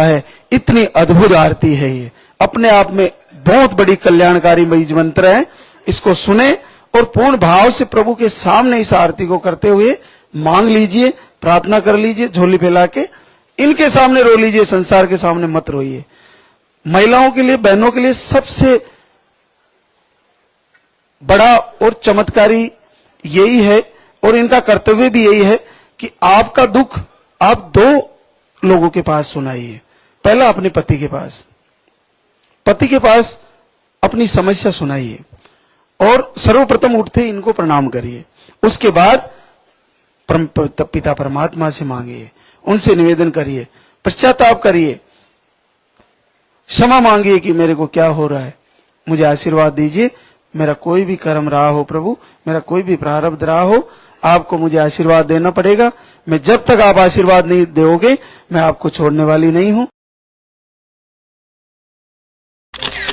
है। इतनी अद्भुत आरती है ये, अपने आप में बहुत बड़ी कल्याणकारी बीज मंत्र है। इसको सुने और पूर्ण भाव से प्रभु के सामने इस आरती को करते हुए मांग लीजिए, प्रार्थना कर लीजिए, झोली फैला के इनके सामने रो लीजिए, संसार के सामने मत रोइए। महिलाओं के लिए, बहनों के लिए सबसे बड़ा और चमत्कारी यही है और इनका कर्तव्य भी यही है कि आपका दुख आप दो लोगों के पास सुनाइए। पहला अपने पति के पास अपनी समस्या सुनाइए और सर्वप्रथम उठते इनको प्रणाम करिए। उसके बाद पिता परमात्मा से मांगिए, उनसे निवेदन करिए, पश्चाताप करिए, क्षमा मांगिए कि मेरे को क्या हो रहा है, मुझे आशीर्वाद दीजिए। मेरा कोई भी कर्म रहा हो प्रभु, मेरा कोई भी प्रारब्ध रहा हो, आपको मुझे आशीर्वाद देना पड़ेगा। मैं जब तक आप आशीर्वाद नहीं दोगे मैं आपको छोड़ने वाली नहीं हूं।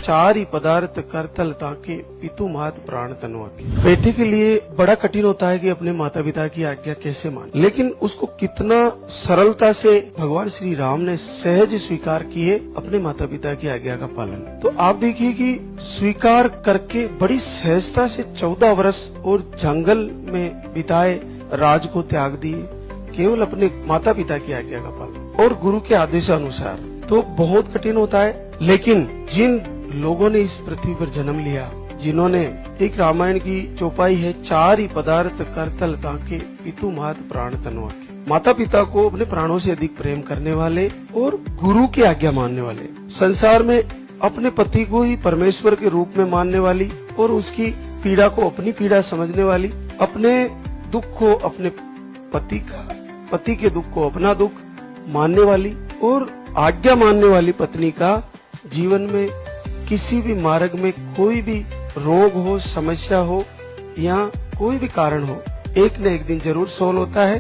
चारि पदार्थ करतल ताके पितु मात प्राण तनुआ के। बेटे के लिए बड़ा कठिन होता है कि अपने माता पिता की आज्ञा कैसे माने, लेकिन उसको कितना सरलता से भगवान श्री राम ने सहज स्वीकार किए अपने माता पिता की आज्ञा का पालन। तो आप देखिए कि स्वीकार करके बड़ी सहजता से 14 वर्ष और जंगल में बिताए, राज को त्याग दिए, केवल अपने माता पिता की आज्ञा का पालन और गुरु के आदेशानुसार। तो बहुत कठिन होता है, लेकिन जिन लोगों ने इस पृथ्वी पर जन्म लिया, जिन्होंने, एक रामायण की चौपाई है, चारि पदार्थ करतल ताके पितु मात प्राण तनुआ के। माता पिता को अपने प्राणों से अधिक प्रेम करने वाले और गुरु की आज्ञा मानने वाले, संसार में अपने पति को ही परमेश्वर के रूप में मानने वाली और उसकी पीड़ा को अपनी पीड़ा समझने वाली, अपने दुख को अपने पति के दुख को अपना दुख मानने वाली और आज्ञा मानने वाली पत्नी का जीवन में किसी भी मार्ग में कोई भी रोग हो, समस्या हो या कोई भी कारण हो, एक न एक दिन जरूर सॉल्व होता है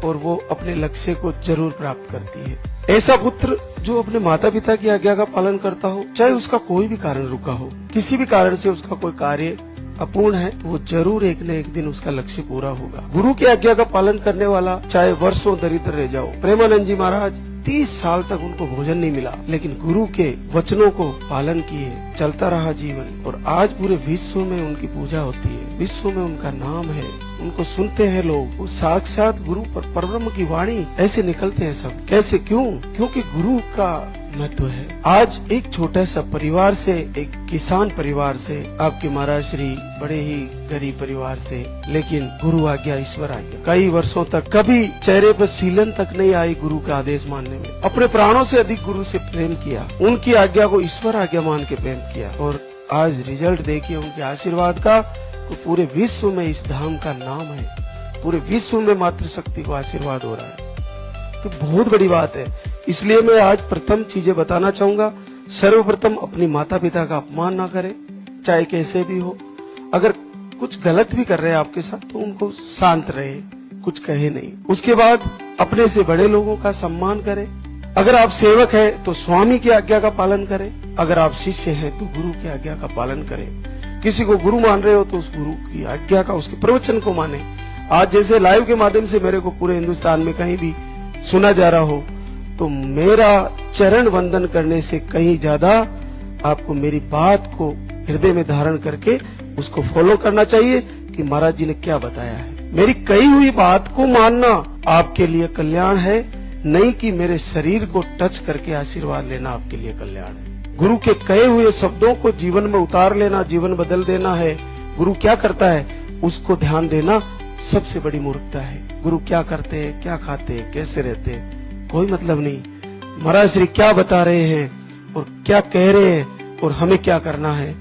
और वो अपने लक्ष्य को जरूर प्राप्त करती है। ऐसा पुत्र जो अपने माता पिता की आज्ञा का पालन करता हो, चाहे उसका कोई भी कारण रुका हो, किसी भी कारण से उसका कोई कार्य अपूर्ण है, तो वो जरूर एक न एक दिन उसका लक्ष्य पूरा होगा। गुरु की आज्ञा का पालन करने वाला चाहे वर्षों दरिद्र रह जाओ। प्रेमानंद जी महाराज 30 साल तक उनको भोजन नहीं मिला, लेकिन गुरु के वचनों को पालन किए, चलता रहा जीवन और आज पूरे विश्व में उनकी पूजा होती है, विश्व में उनका नाम है, उनको सुनते हैं लोग। वो साक्षात गुरु पर परब्रह्म की वाणी ऐसे निकलते हैं सब। कैसे, क्यों? क्योंकि गुरु का महत्व है। आज एक छोटा सा परिवार से, एक किसान परिवार से, आपके महाराज श्री बड़े ही गरीब परिवार से, लेकिन गुरु आज्ञा ईश्वर आज्ञा, कई वर्षों तक कभी चेहरे पर सीलन तक नहीं आई गुरु का आदेश मानने में। अपने प्राणों से अधिक गुरु से प्रेम किया, उनकी आज्ञा को ईश्वर आज्ञा मान के प्रेम किया और आज रिजल्ट देखिए उनके आशीर्वाद का। तो पूरे विश्व में इस धाम का नाम है, पूरे विश्व में मातृशक्ति को आशीर्वाद हो रहा है। तो बहुत बड़ी बात है। इसलिए मैं आज प्रथम चीजें बताना चाहूंगा। सर्वप्रथम अपनी माता पिता का अपमान ना करें, चाहे कैसे भी हो। अगर कुछ गलत भी कर रहे हैं आपके साथ तो उनको शांत रहे, कुछ कहे नहीं। उसके बाद अपने से बड़े लोगों का सम्मान करें। अगर आप सेवक हैं तो स्वामी की आज्ञा का पालन करें, अगर आप शिष्य हैं तो गुरु की आज्ञा का पालन करें। किसी को गुरु मान रहे हो तो उस गुरु की आज्ञा का, उसके प्रवचन को माने। आज जैसे लाइव के माध्यम से मेरे को पूरे हिंदुस्तान में कहीं भी सुना जा रहा हो, तो मेरा चरण वंदन करने से कहीं ज्यादा आपको मेरी बात को हृदय में धारण करके उसको फॉलो करना चाहिए कि महाराज जी ने क्या बताया है। मेरी कही हुई बात को मानना आपके लिए कल्याण है, नहीं कि मेरे शरीर को टच करके आशीर्वाद लेना आपके लिए कल्याण है। गुरु के कहे हुए शब्दों को जीवन में उतार लेना, जीवन बदल देना है। गुरु क्या करता है उसको ध्यान देना सबसे बड़ी मूर्खता है। गुरु क्या करते हैं, क्या खाते हैं, कैसे रहते हैं, कोई मतलब नहीं। महाराज श्री क्या बता रहे हैं और क्या कह रहे हैं और हमें क्या करना है,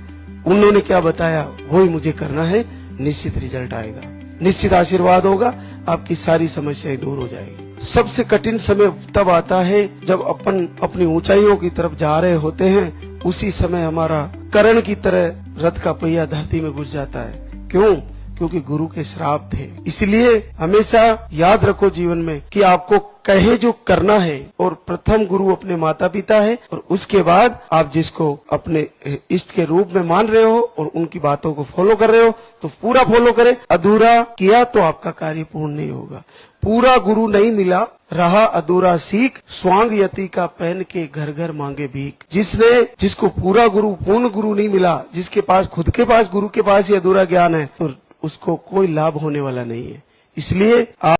उन्होंने क्या बताया वही मुझे करना है। निश्चित रिजल्ट आएगा, निश्चित आशीर्वाद होगा, आपकी सारी समस्याएं दूर हो जाएगी। सबसे कठिन समय तब आता है जब अपन अपनी ऊंचाइयों की तरफ जा रहे होते हैं, उसी समय हमारा करण की तरह रथ का पहिया धरती में घुस जाता है। क्यों? क्योंकि गुरु के श्राप थे। इसलिए हमेशा याद रखो जीवन में कि आपको कहे जो करना है, और प्रथम गुरु अपने माता पिता है और उसके बाद आप जिसको अपने इष्ट के रूप में मान रहे हो और उनकी बातों को फॉलो कर रहे हो तो पूरा फॉलो करें। अधूरा किया तो आपका कार्य पूर्ण नहीं होगा। पूरा गुरु नहीं मिला, रहा अधूरा सीख, स्वांग यति का पहन के घर घर मांगे भीख। जिसको पूरा गुरु, पूर्ण गुरु नहीं मिला, जिसके पास खुद के पास गुरु के पास ही अधूरा ज्ञान है, तो उसको कोई लाभ होने वाला नहीं है। इसलिए